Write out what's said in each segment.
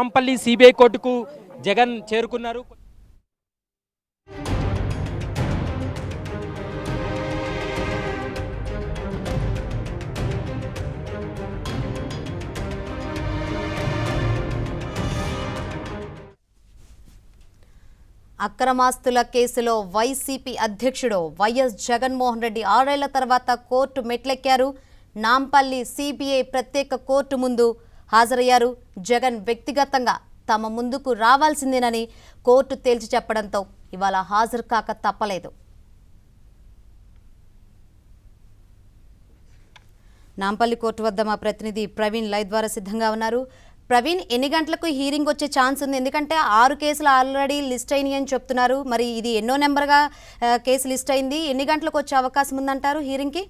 Nampally CBI కోర్టుకు జగన్ చేరుకున్నారు. అక్రమాస్తుల కేసులో వైసీపీ అధ్యక్షుడు వైఎస్ జగన్మోహన్ రెడ్డి 6 ఏళ్ల తర్వాత కోర్టు మెట్లెక్కారు. నాంపల్లి సిబిఐ ప్రత్యేక కోర్టు ముందు హాజరయ్యారు. జగన్ వ్యక్తిగతంగా తమ ముందుకు రావాల్సిందేనని కోర్టు తేల్చి చెప్పడంతో ఇవాళ హాజరు కాక తప్పలేదు. నాంపల్లి కోర్టు వద్ద మా ప్రతినిధి ప్రవీణ్ లైవ్ ద్వారా సిద్ధంగా ఉన్నారు. ప్రవీణ్, ఎన్ని గంటలకు హీరింగ్ వచ్చే ఛాన్స్ ఉంది? ఎందుకంటే 6 కేసులు ఆల్రెడీ లిస్ట్ అయినాయి అని చెప్తున్నారు. మరి ఇది ఎన్నో నెంబర్గా కేసు లిస్ట్ అయింది. ఎన్ని గంటలకు వచ్చే అవకాశం ఉందంటారు హీరింగ్కి?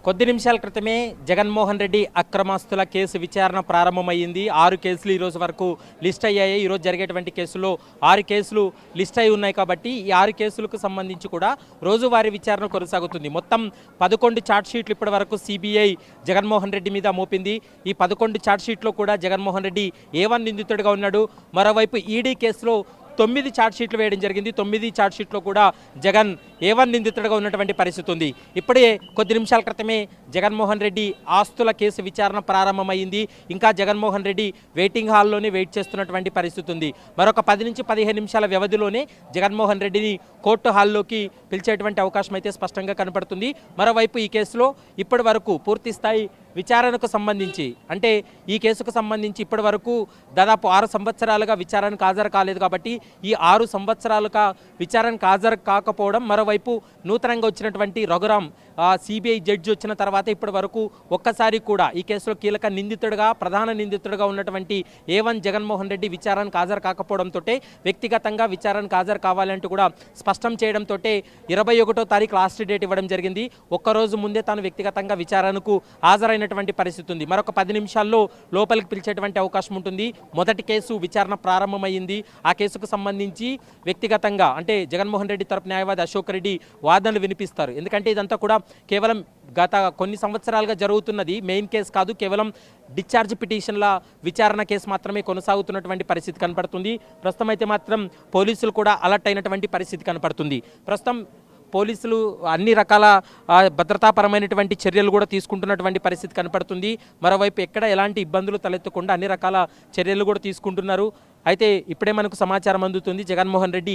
కొద్ది నిమిషాల క్రితమే జగన్మోహన్ రెడ్డి అక్రమాస్తుల కేసు విచారణ ప్రారంభమైంది. 6 కేసులు ఈరోజు వరకు లిస్ట్ అయ్యాయి. ఈరోజు జరిగేటువంటి కేసుల్లో 6 కేసులు లిస్ట్ అయి ఉన్నాయి కాబట్టి ఈ 6 కేసులకు సంబంధించి కూడా రోజువారీ విచారణ కొనసాగుతుంది. మొత్తం 11 ఛార్జ్షీట్లు ఇప్పటి వరకు సిబిఐ జగన్మోహన్ రెడ్డి మీద మోపింది. ఈ 11 ఛార్జ్షీట్లో కూడా జగన్మోహన్ రెడ్డి A1 నిందితుడిగా ఉన్నాడు. మరోవైపు ఈడీ కేసులో 9 ఛార్జ్షీట్లు వేయడం జరిగింది. 9 ఛార్జ్షీట్లో కూడా జగన్ A1 నిందితుడిగా ఉన్నటువంటి పరిస్థితి ఉంది. ఇప్పుడే కొద్ది నిమిషాల క్రితమే జగన్మోహన్ రెడ్డి ఆస్తుల కేసు విచారణ ప్రారంభమైంది. ఇంకా జగన్మోహన్ రెడ్డి వెయిటింగ్ హాల్లోనే వెయిట్ చేస్తున్నటువంటి పరిస్థితి ఉంది. మరొక 10 నుంచి 15 నిమిషాల వ్యవధిలోనే జగన్మోహన్ రెడ్డిని కోర్టు హాల్లోకి పిలిచేటువంటి అవకాశం అయితే స్పష్టంగా కనపడుతుంది. మరోవైపు ఈ కేసులో ఇప్పటి వరకు పూర్తి స్థాయి విచారణకు సంబంధించి అంటే ఈ కేసుకు సంబంధించి ఇప్పటి వరకు దాదాపు 6 సంవత్సరాలుగా విచారణకు హాజరు కాలేదు కాబట్టి ఈ 6 సంవత్సరాలుగా విచారణకు హాజరు కాకపోవడం, మరోవైపు నూతనంగా వచ్చినటువంటి రఘురాం సిబిఐ జడ్జి వచ్చిన తర్వాత ఇప్పటి వరకు ఒక్కసారి కూడా ఈ కేసులో కీలక నిందితుడిగా ప్రధాన నిందితుడిగా ఉన్నటువంటి A1 జగన్మోహన్ రెడ్డి విచారణకు హాజరు కాకపోవడంతో వ్యక్తిగతంగా విచారణకు హాజరు కావాలంటూ కూడా స్పష్టం చేయడంతో 21వ తారీఖు లాస్ట్ డేట్ ఇవ్వడం జరిగింది. ఒక్కరోజు ముందే తాను వ్యక్తిగతంగా విచారణకు హాజరైనటువంటి పరిస్థితి ఉంది. మరొక 10 నిమిషాల్లో లోపలికి పిలిచేటువంటి అవకాశం ఉంటుంది. మొదటి కేసు విచారణ ప్రారంభమైంది. ఆ కేసుకు సంబంధించి వ్యక్తిగతంగా అంటే జగన్మోహన్ రెడ్డి తరపు న్యాయవాది అశోక్ రెడ్డి వాదనలు వినిపిస్తారు. ఎందుకంటే ఇదంతా కూడా కేవలం గత కొన్ని సంవత్సరాలుగా జరుగుతున్నది, మెయిన్ కేసు కాదు, కేవలం డిశ్చార్జ్ పిటిషన్ల విచారణ కేసు మాత్రమే కొనసాగుతున్నటువంటి పరిస్థితి కనపడుతుంది. ప్రస్తుతం అయితే మాత్రం పోలీసులు కూడా అలర్ట్ అయినటువంటి పరిస్థితి కనపడుతుంది. ప్రస్తుతం పోలీసులు అన్ని రకాల భద్రతాపరమైనటువంటి చర్యలు కూడా తీసుకుంటున్నటువంటి పరిస్థితి కనపడుతుంది. మరోవైపు ఎక్కడ ఎలాంటి ఇబ్బందులు తలెత్తకుండా అన్ని రకాల చర్యలు కూడా తీసుకుంటున్నారు. అయితే ఇప్పుడే మనకు సమాచారం అందుతుంది జగన్మోహన్ రెడ్డి